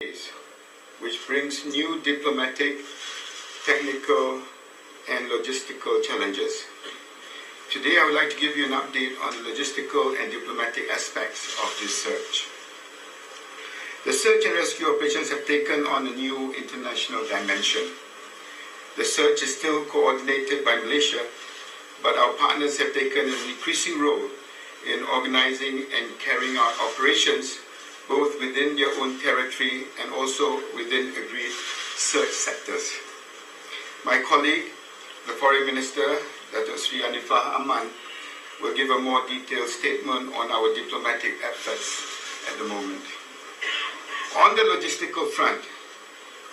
which brings new diplomatic, technical, and logistical challenges. Today I would like to give you an update on the logistical and diplomatic aspects of this search. The search and rescue operations have taken on a new international dimension. The search is still coordinated by Malaysia, but our partners have taken an increasing role in organizing and carrying out operations both within their own territory and also within agreed search sectors. My colleague, the Foreign Minister, Datuk Sri Anifah Aman, will give a more detailed statement on our diplomatic efforts at the moment. On the logistical front,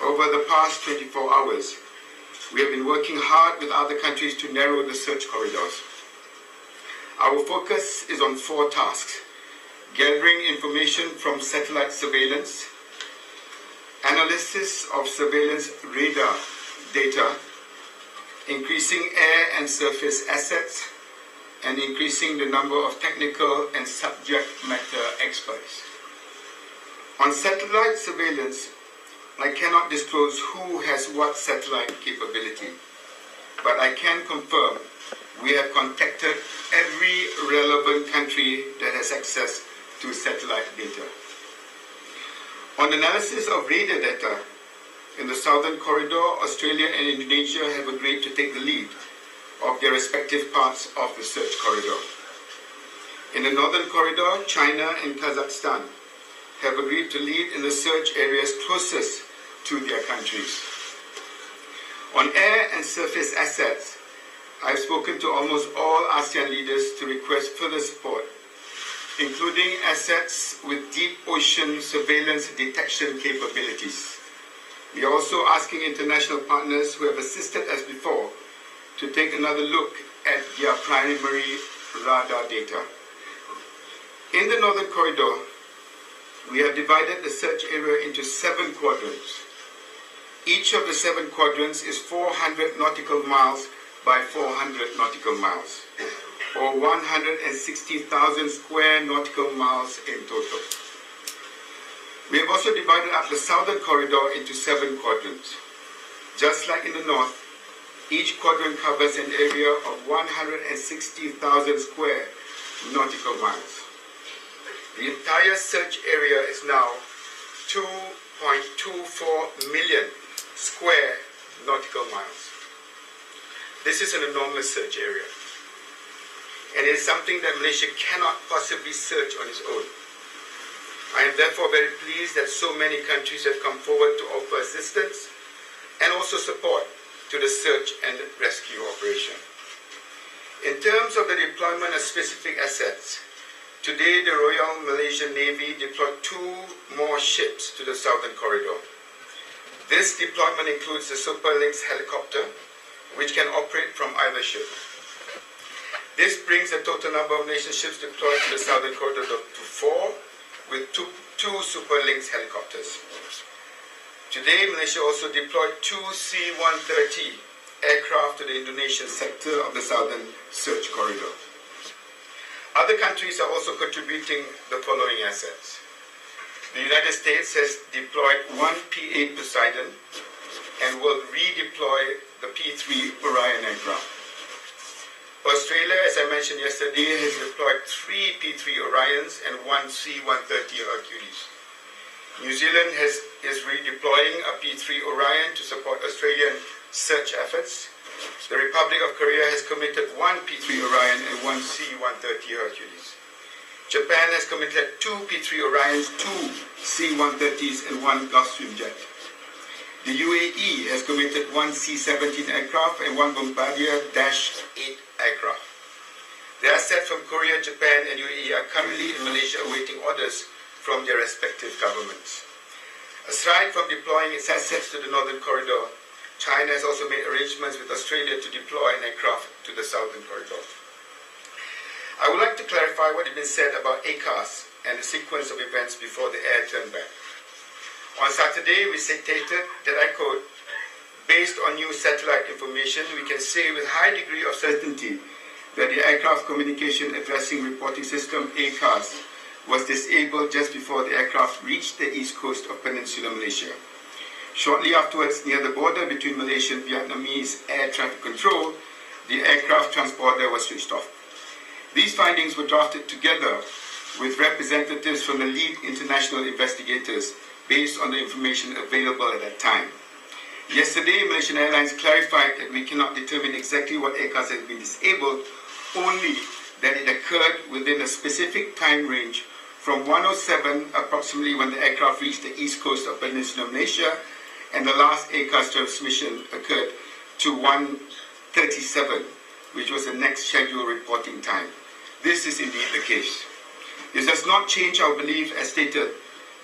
over the past 24 hours, we have been working hard with other countries to narrow the search corridors. Our focus is on 4 tasks: gathering information from satellite surveillance, analysis of surveillance radar data, increasing air and surface assets, and increasing the number of technical and subject matter experts. On satellite surveillance, I cannot disclose who has what satellite capability, but I can confirm we have contacted every relevant country that has access to satellite data. On analysis of radar data, in the Southern Corridor, Australia and Indonesia have agreed to take the lead of their respective parts of the search corridor. In the Northern Corridor, China and Kazakhstan have agreed to lead in the search areas closest to their countries. On air and surface assets, I've spoken to almost all ASEAN leaders to request further support, including assets with deep ocean surveillance detection capabilities. We are also asking international partners who have assisted us before to take another look at their primary radar data. In the Northern Corridor, we have divided the search area into 7 quadrants. Each of the 7 quadrants is 400 nautical miles by 400 nautical miles, or 160,000 square nautical miles in total. We have also divided up the Southern Corridor into 7 quadrants. Just like in the north, each quadrant covers an area of 160,000 square nautical miles. The entire search area is now 2.24 million square nautical miles. This is an enormous search area, and it is something that Malaysia cannot possibly search on its own. I am therefore very pleased that so many countries have come forward to offer assistance and also support to the search and rescue operation. In terms of the deployment of specific assets, today the Royal Malaysian Navy deployed 2 more ships to the Southern Corridor. This deployment includes the Super Lynx helicopter, which can operate from either ship. This brings the total number of nation ships deployed to the Southern Corridor to 4, with two Super Lynx helicopters. Today, Malaysia also deployed 2 C-130 aircraft to the Indonesian sector of the Southern Search Corridor. Other countries are also contributing the following assets. The United States has deployed 1 P-8 Poseidon and will redeploy the P-3 Orion aircraft. Australia, as I mentioned yesterday, has deployed 3 P-3 Orions and 1 C-130 Hercules. New Zealand is redeploying a P-3 Orion to support Australian search efforts. The Republic of Korea has committed 1 P-3 Orion and 1 C-130 Hercules. Japan has committed 2 P-3 Orions, 2 C-130s and 1 Gulfstream jet. The UAE has committed 1 C-17 aircraft and 1 Bombardier Dash 8 aircraft. The assets from Korea, Japan and UAE are currently in Malaysia awaiting orders from their respective governments. Aside from deploying its assets to the Northern Corridor, China has also made arrangements with Australia to deploy an aircraft to the Southern Corridor. I would like to clarify what has been said about ACARS and the sequence of events before the air turned back. On Saturday, we stated that, I quote, "Based on new satellite information, we can say with high degree of certainty that the Aircraft Communication Addressing Reporting System, ACARS, was disabled just before the aircraft reached the east coast of Peninsular Malaysia. Shortly afterwards, near the border between Malaysian and Vietnamese air traffic control, the aircraft transponder was switched off. These findings were drafted together with representatives from the lead international investigators based on the information available at that time. Yesterday, Malaysian Airlines clarified that we cannot determine exactly what aircraft has been disabled, only that it occurred within a specific time range from 1:07 approximately when the aircraft reached the east coast of Peninsular Malaysia, and the last aircraft transmission occurred to 1:37, which was the next scheduled reporting time. This is indeed the case. This does not change our belief, as stated,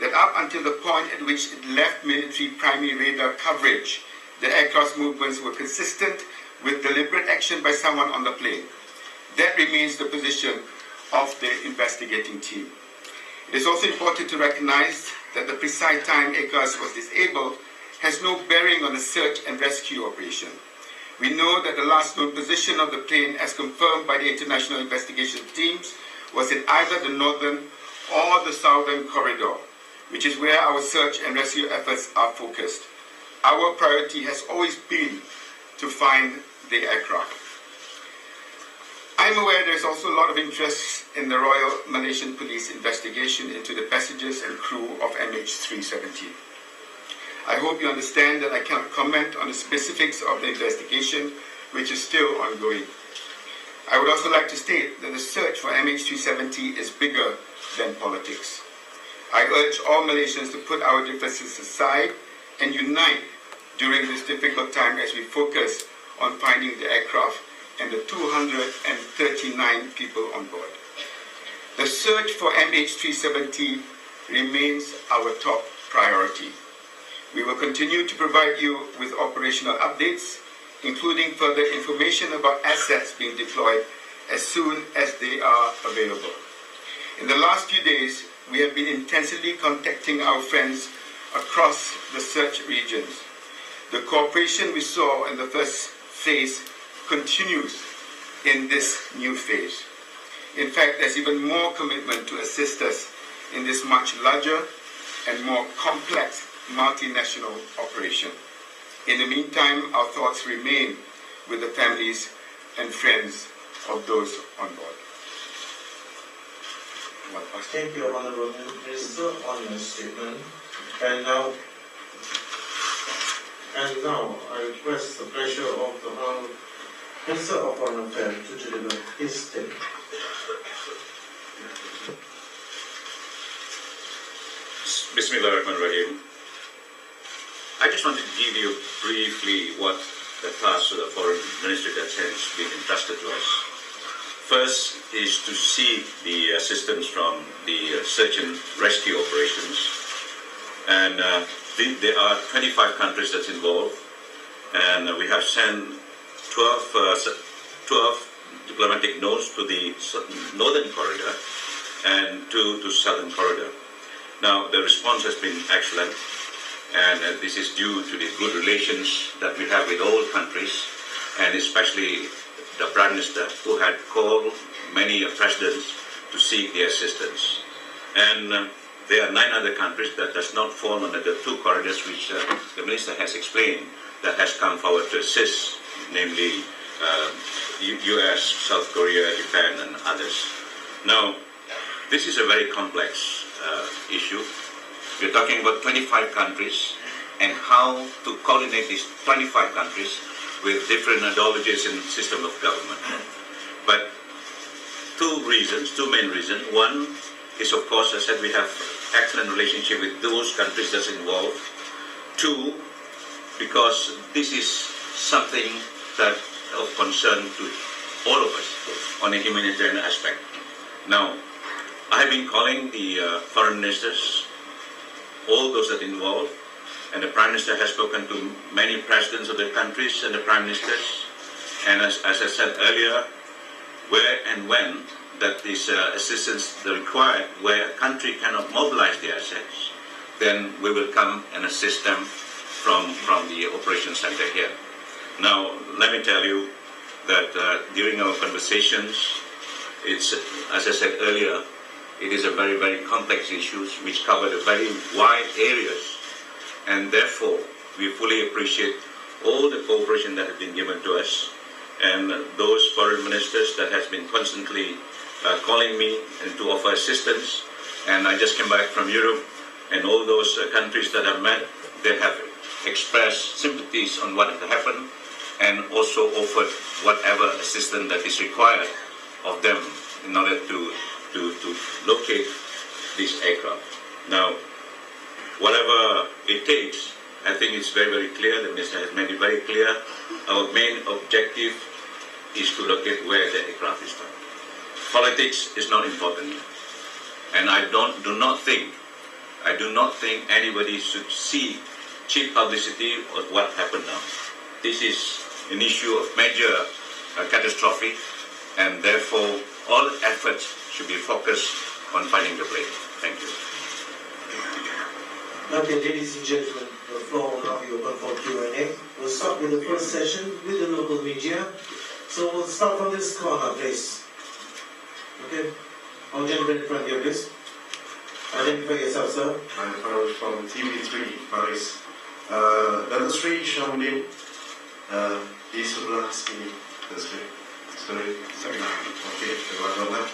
that up until the point at which it left military primary radar coverage, the aircraft's movements were consistent with deliberate action by someone on the plane. That remains the position of the investigating team. It is also important to recognize that the precise time aircraft was disabled has no bearing on the search and rescue operation. We know that the last known position of the plane, as confirmed by the international investigation teams, was in either the northern or the southern corridor, which is where our search and rescue efforts are focused. Our priority has always been to find the aircraft. I'm aware there's also a lot of interest in the Royal Malaysian Police investigation into the passengers and crew of MH370. I hope you understand that I cannot comment on the specifics of the investigation, which is still ongoing. I would also like to state that the search for MH370 is bigger than politics. I urge all Malaysians to put our differences aside and unite during this difficult time as we focus on finding the aircraft and the 239 people on board. The search for MH370 remains our top priority. We will continue to provide you with operational updates, including further information about assets being deployed as soon as they are available. In the last few days, we have been intensively contacting our friends across the search regions. The cooperation we saw in the first phase continues in this new phase. In fact, there's even more commitment to assist us in this much larger and more complex multinational operation. In the meantime, our thoughts remain with the families and friends of those on board. Thank you, Honorable Minister, on your statement. And now I request the pleasure of the Honorable Minister of Foreign Affairs to deliver his statement. Bismillahirrahmanirrahim. I just wanted to give you briefly what the task of the Foreign Ministry that has been entrusted to us. First is to seek the assistance from the search and rescue operations. And there are 25 countries that's involved. And we have sent 12 diplomatic notes to the northern corridor and to southern corridor. Now, the response has been excellent. And this is due to the good relations that we have with all countries, and especially the Prime Minister, who had called many presidents to seek their assistance. And there are 9 other countries that does not fall under the 2 corridors which the Minister has explained that has come forward to assist, namely US, South Korea, Japan, and others. Now, this is a very complex issue. We're talking about 25 countries and how to coordinate these 25 countries with different ideologies and system of government. But two main reasons. One is, of course, I said we have excellent relationship with those countries that's involved. 2, because this is something that of concern to all of us on a humanitarian aspect. Now, I have been calling the foreign ministers, all those that involved, and the Prime Minister has spoken to many presidents of the countries and the Prime Ministers. And as I said earlier, where and when that this assistance is required, where a country cannot mobilize the assets, then we will come and assist them from the operation center here. Now, let me tell you that during our conversations, it's, as I said earlier, It is a very, very complex issue which covered a very wide areas, and therefore we fully appreciate all the cooperation that has been given to us, and those foreign ministers that has been constantly calling me and to offer assistance. And I just came back from Europe, and all those countries that I've met, they have expressed sympathies on what has happened, and also offered whatever assistance that is required of them in order to locate this aircraft. Now, whatever it takes, I think it's very, very clear. The minister has made it very clear. Our main objective is to locate where the aircraft is found. Politics is not important, and I do not think anybody should see cheap publicity of what happened now. This is an issue of major catastrophe, and therefore all efforts should be focused on finding the blame. Thank you. Okay, ladies and gentlemen, the floor will now be open for Q&A. We'll start with the first session with the local media. So we'll start from this corner, please. Okay, all gentlemen in front here, please. Identify yourself, sir. I'm Farouk from TV3 Paris. Dr. Sri Shamudin, di sebelah sini. Sorry. Okey, terima.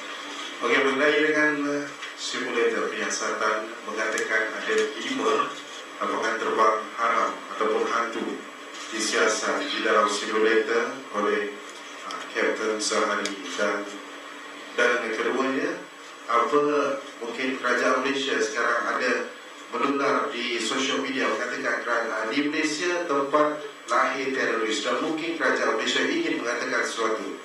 Okey, mengenai dengan simulator penyiasatan mengatakan ada 5 apakah terbang haram ataupun hantu disiasat di dalam simulator oleh Kapten sehari, dan keduanya, apa mungkin kerajaan Malaysia sekarang ada menular di sosial media mengatakan di Malaysia tempat lahir teroris, dan mungkin kerajaan Malaysia ingin mengatakan sesuatu.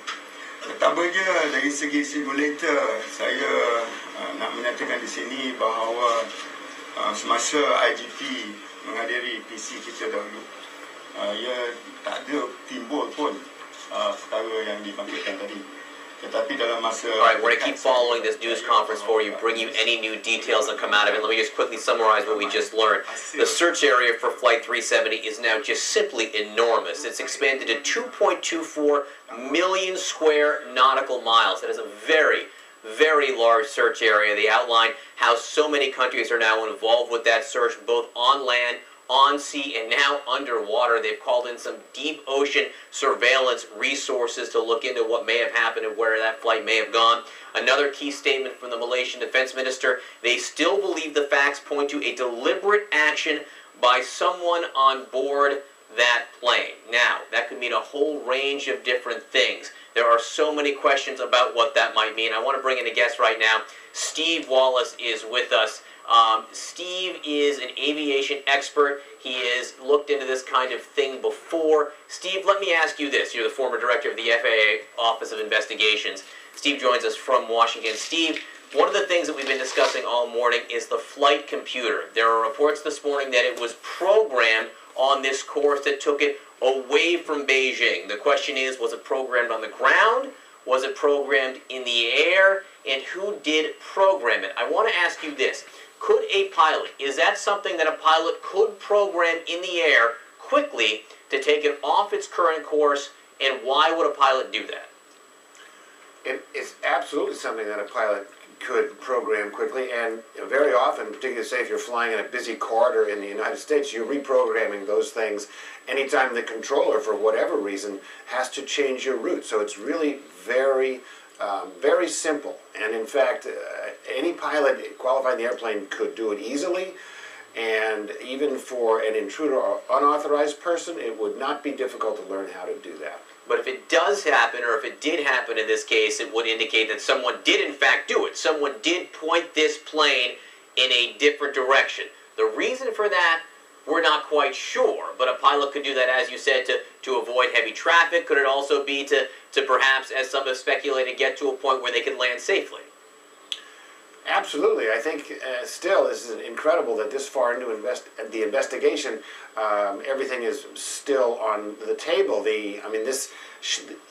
Pertamanya dari segi simulator, saya nak menyatakan di sini bahawa semasa IGP menghadiri PC kita dahulu, ia tak ada timbul pun perkara yang dibangkitkan tadi. Tetapi dalam masa... All right, we're going to keep following this news conference for you, bring you any new details that come out of it. Let me just quickly summarize what we just learned. The search area for Flight 370 is now just simply enormous. It's expanded to 2.24 million square nautical miles. That is a very, very large search area. They outline how so many countries are now involved with that search, both on land, on sea, and now underwater. They've called in some deep ocean surveillance resources to look into what may have happened and where that flight may have gone. Another key statement from the Malaysian Defense Minister: they still believe the facts point to a deliberate action by someone on board that plane. Now, that could mean a whole range of different things. There are so many questions about what that might mean. I want to bring in a guest right now. Steve Wallace is with us. Steve is an aviation expert. He has looked into this kind of thing before. Steve, let me ask you this. You're the former director of the FAA Office of Investigations. Steve joins us from Washington. Steve, one of the things that we've been discussing all morning is the flight computer. There are reports this morning that it was programmed on this course that took it away from Beijing. The question is, was it programmed on the ground? Was it programmed in the air? And who did program it? I want to ask you this. Could a pilot, is that something that a pilot could program in the air quickly to take it off its current course, and why would a pilot do that? It's absolutely something that a pilot could program quickly, and very often, particularly say if you're flying in a busy corridor in the United States, you're reprogramming those things anytime the controller, for whatever reason, has to change your route. So it's really very simple, and in fact, any pilot qualifying the airplane could do it easily, and even for an intruder or unauthorized person, it would not be difficult to learn how to do that. But if it does happen, or if it did happen in this case, it would indicate that someone did in fact do it. Someone did point this plane in a different direction. The reason for that, we're not quite sure, but a pilot could do that, as you said, to avoid heavy traffic. Could it also be to perhaps, as some have speculated, get to a point where they could land safely? Absolutely. I think still this is incredible that this far into the investigation, everything is still on the table. It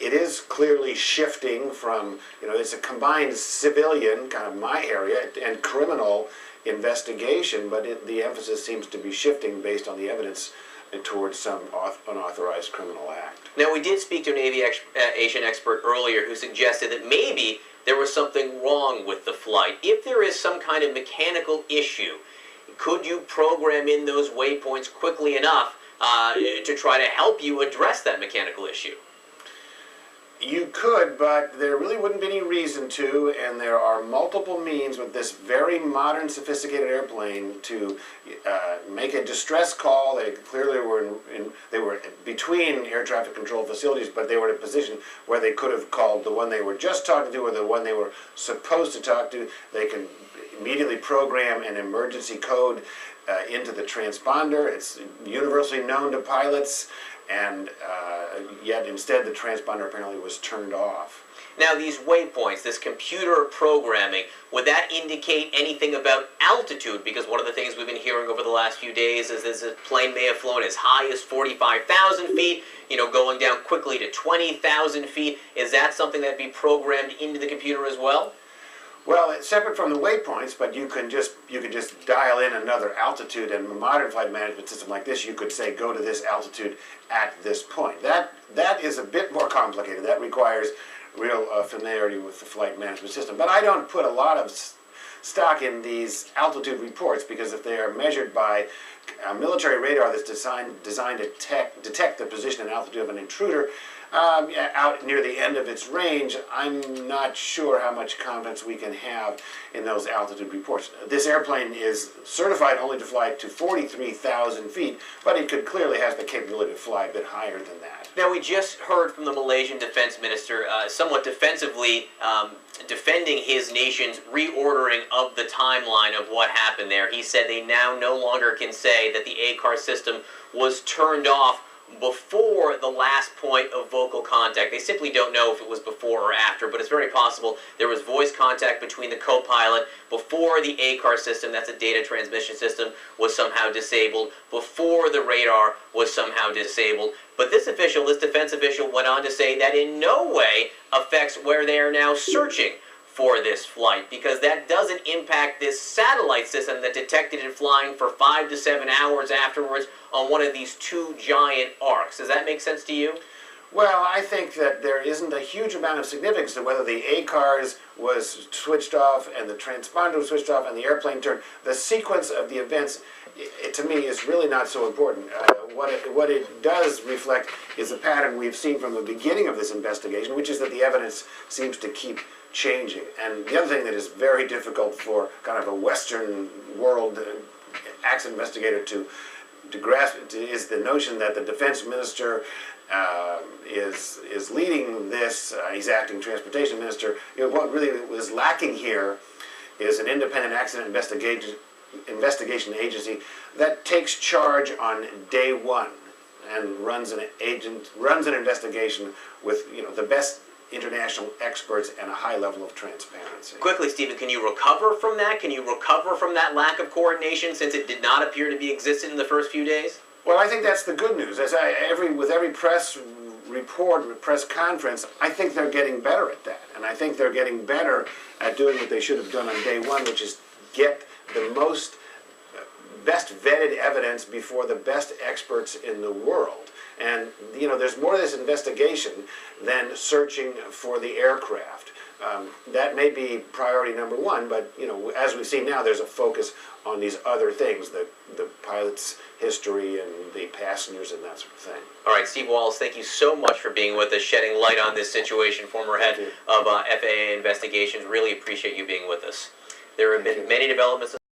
is clearly shifting from, it's a combined civilian, kind of my area, and criminal investigation, but the emphasis seems to be shifting based on the evidence towards some unauthorized criminal act. Now, we did speak to an aviation expert earlier who suggested that maybe there was something wrong with the flight. If there is some kind of mechanical issue, could you program in those waypoints quickly enough to try to help you address that mechanical issue? You could, but there really wouldn't be any reason to, and there are multiple means with this very modern, sophisticated airplane to make a distress call. They clearly were they were between air traffic control facilities, but they were in a position where they could have called the one they were just talking to or the one they were supposed to talk to. They can immediately program an emergency code into the transponder. It's universally known to pilots. And yet instead the transponder apparently was turned off. Now these waypoints, this computer programming, would that indicate anything about altitude? Because one of the things we've been hearing over the last few days is this plane may have flown as high as 45,000 feet, going down quickly to 20,000 feet. Is that something that'd be programmed into the computer as well? Well, it's separate from the waypoints, but you can just dial in another altitude, and a modern flight management system like this, you could say go to this altitude at this point. That is a bit more complicated. That requires real familiarity with the flight management system. But I don't put a lot of stock in these altitude reports, because if they are measured by a military radar that's designed to detect the position and altitude of an intruder, out near the end of its range, I'm not sure how much confidence we can have in those altitude reports. This airplane is certified only to fly to 43,000 feet, but it could clearly has the capability to fly a bit higher than that. Now, we just heard from the Malaysian defense minister, somewhat defensively, defending his nation's reordering of the timeline of what happened there. He said they now no longer can say that the ACAR system was turned off before the last point of vocal contact. They simply don't know if it was before or after, but it's very possible there was voice contact between the co-pilot before the ACAR system, that's a data transmission system, was somehow disabled, before the radar was somehow disabled. But this defense official went on to say that in no way affects where they are now searching for this flight, because that doesn't impact this satellite system that detected it flying for 5 to 7 hours afterwards on one of these two giant arcs. Does that make sense to you? Well, I think that there isn't a huge amount of significance to whether the ACARS was switched off and the transponder was switched off and the airplane turned. The sequence of the events, to me, is really not so important. What it does reflect is a pattern we've seen from the beginning of this investigation, which is that the evidence seems to keep changing. And the other thing that is very difficult for kind of a Western world accident investigator to grasp is the notion that the defense minister is leading this. He's acting transportation minister. What really was lacking here is an independent accident investigation agency that takes charge on day one and runs an investigation with the best international experts and a high level of transparency. Quickly, Stephen, can you recover from that? Can you recover from that lack of coordination, since it did not appear to be existent in the first few days? Well, I think that's the good news. With every press report, press conference, I think they're getting better at that. And I think they're getting better at doing what they should have done on day one, which is get the best vetted evidence before the best experts in the world. And, there's more to this investigation than searching for the aircraft. That may be priority number one, but, as we've seen now, there's a focus on these other things, the pilot's history and the passengers and that sort of thing. All right, Steve Wallace, thank you so much for being with us, shedding light on this situation, former head of FAA investigations. Really appreciate you being with us. There have been many developments